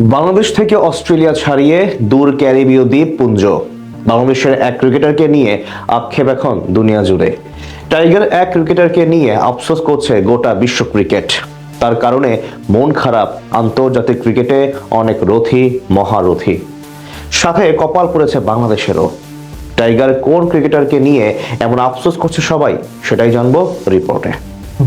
বাংলাদেশ থেকে অস্ট্রেলিয়া ছাড়িয়ে দূর ক্যারিবীয় দ্বীপপুঞ্জ। বাংলাদেশের এক ক্রিকেটারকে নিয়ে আক্ষেপ এখন দুনিয়া জুড়ে। টাইগার এক ক্রিকেটারকে নিয়ে আফসোস করছে গোটা বিশ্ব ক্রিকেট। তার কারণে মন খারাপ আন্তর্জাতিক ক্রিকেটে অনেক রথী মহারথী, সাথে কপাল পড়েছে বাংলাদেশেরও। টাইগার কোন ক্রিকেটারকে নিয়ে এমন আফসোস করছে সবাই, সেটাই জানবো রিপোর্টে।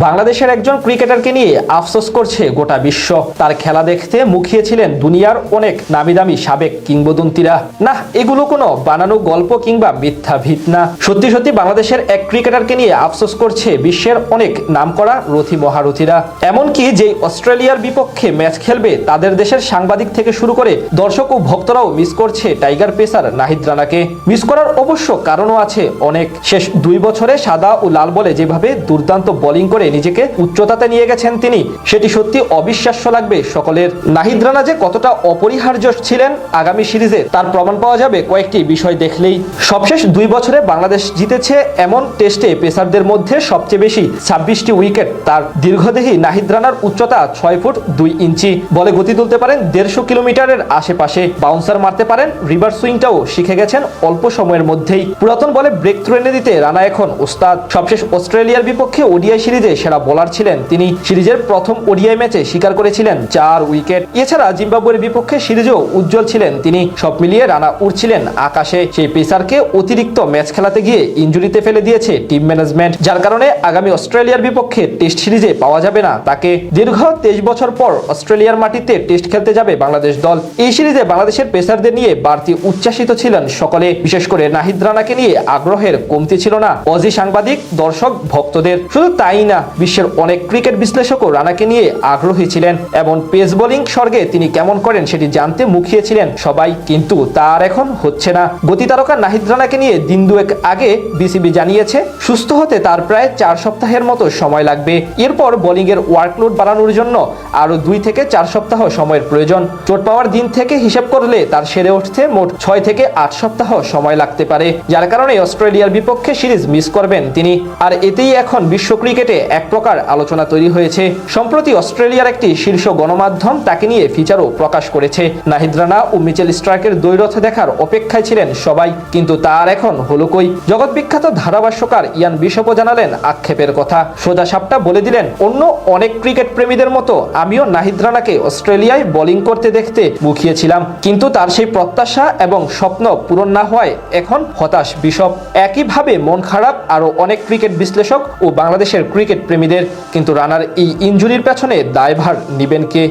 বাংলাদেশের একজন ক্রিকেটারকে নিয়ে আফসোস করছে গোটা বিশ্ব। তার খেলা দেখতে মুখিয়েছিলেন দুনিয়ার অনেক নামিদামি সাবেক কিংবদন্তিরা। না, এগুলো কোনো বানানো গল্প কিংবা মিথ্যা ভিত না। সত্যি সত্যি বাংলাদেশের এক ক্রিকেটারকে নিয়ে আফসোস করছে বিশ্বের অনেক নামকরা রথী মহারথীরা। এমনকি যে অস্ট্রেলিয়ার বিপক্ষে ম্যাচ খেলবে তাদের দেশের সাংবাদিক থেকে শুরু করে দর্শক ও ভক্তরাও মিস করছে টাইগার পেসার নাহিদ রানাকে। মিস করার অবশ্য কারণও আছে অনেক। শেষ 2 বছরে সাদা ও লাল বলে যেভাবে দুর্দান্ত বোলিং করে নিজেকে উচ্চতাতে নিয়ে গেছেন তিনি, সেটি সত্যি অবিশ্বাস্য লাগবে সকলের। নাহিদ রানা যে কতটা অপরিহার্য ছিলেন আগামী সিরিজে তার প্রমাণ পাওয়া যাবে কয়েকটি বিষয় দেখলেই। সবশেষ 2 বছরে বাংলাদেশ জিতেছে এমন টেস্টে পেসারদের মধ্যে সবচেয়ে বেশি 26টি উইকেট তার। দীর্ঘদেহী নাহিদ রানার উচ্চতা 6 ফুট 2 ইঞ্চি, বলে গতি তুলতে পারেন 150 কিলোমিটারের আশেপাশে, বাউন্সার মারতে পারেন, রিভার্স সুইংটাও শিখে গেছেন অল্প সময়ের মধ্যেই। পুরাতন বলে ব্রেক থ্রু এনে দিতে রানা এখন ওস্তাদ। সবশেষ অস্ট্রেলিয়ার বিপক্ষে ওডিআই সিরিজে সেরা বোলার ছিলেন তিনি। সিরিজের প্রথম ওডিআই ম্যাচে শিকার করেছিলেন 4 উইকেট। এছাড়া জিম্বাবুয়ের বিপক্ষে সিরিজেও উজ্জ্বল ছিলেন তিনি। সব মিলিয়ে রানা উড়ছিলেন আকাশে। সেই পেসারকে অতিরিক্ত ম্যাচ খেলাতে গিয়ে ইনজুরিতে ফেলে দিয়েছে টিম ম্যানেজমেন্ট, যার কারণে আগামী অস্ট্রেলিয়ার বিপক্ষে টেস্ট সিরিজে পাওয়া যাবে না তাকে। দীর্ঘ 23 বছর পর অস্ট্রেলিয়ার মাটিতে টেস্ট খেলতে যাবে বাংলাদেশ দল। এই সিরিজে বাংলাদেশের পেসারদের নিয়ে বাড়তি উচ্ছ্বাসিত ছিলেন সকলে। বিশেষ করে নাহিদ রানাকে নিয়ে আগ্রহের কমতি ছিল না অজি সাংবাদিক, দর্শক, ভক্তদের। শুধু তাই না, বিশ্বের অনেক ক্রিকেট বিশ্লেষকও রানাকে নিয়ে আগ্রহী ছিলেন এবং পেস বোলিং স্বর্গে তিনি কেমন করেন সেটি জানতে মুখিয়েছিলেন সবাই। কিন্তু তার এখন হচ্ছে না। গতি তারকা নাহিদ রানাকে নিয়ে দিন 2 আগে বিসিবি জানিয়েছে সুস্থ হতে তার প্রায় 4 সপ্তাহের মতো সময় লাগবে। এরপর বোলিং এর ওয়ার্কলোড বাড়ানোর জন্য আরো 2 থেকে 4 সপ্তাহ সময়ের প্রয়োজন। চোট পাওয়ার দিন থেকে হিসাব করলে তার সেরে উঠতে মোট 6 থেকে 8 সপ্তাহ সময় লাগতে পারে, যার কারণে অস্ট্রেলিয়ার বিপক্ষে সিরিজ মিস করবেন তিনি। আর এতেই এখন বিশ্ব ক্রিকেটে এক প্রকার আলোচনা তৈরি হয়েছে। সম্প্রতি অস্ট্রেলিয়ার একটি শীর্ষ গণমাধ্যম তাকে নিয়ে ফিচারও প্রকাশ করেছে। নাহিদ রানা ও মিচেল স্টার্কের দ্বৈরথ দেখার অপেক্ষায় ছিলেন সবাই, কিন্তু তার এখন হলো কই। জগৎ বিখ্যাত ধারাভাষ্যকার ইয়ান বিশপও জানালেন আক্ষেপের কথা। সোজা সাপটা বলে দিলেন, অন্য অনেক ক্রিকেট প্রেমীদের মতো আমিও নাহিদ রানাকে অস্ট্রেলিয়ায় বোলিং করতে দেখতে মুখিয়েছিলাম, কিন্তু তার সেই প্রত্যাশা এবং স্বপ্ন পূরণ না হওয়ায় এখন হতাশ বিশপ। একইভাবে মন খারাপ আরো অনেক ক্রিকেট বিশ্লেষক ও বাংলাদেশের ক্রিকেট প্রেমীদের। কিন্তু রানার এই ইনজুরির পেছনে দায়ভার নিবেন কে?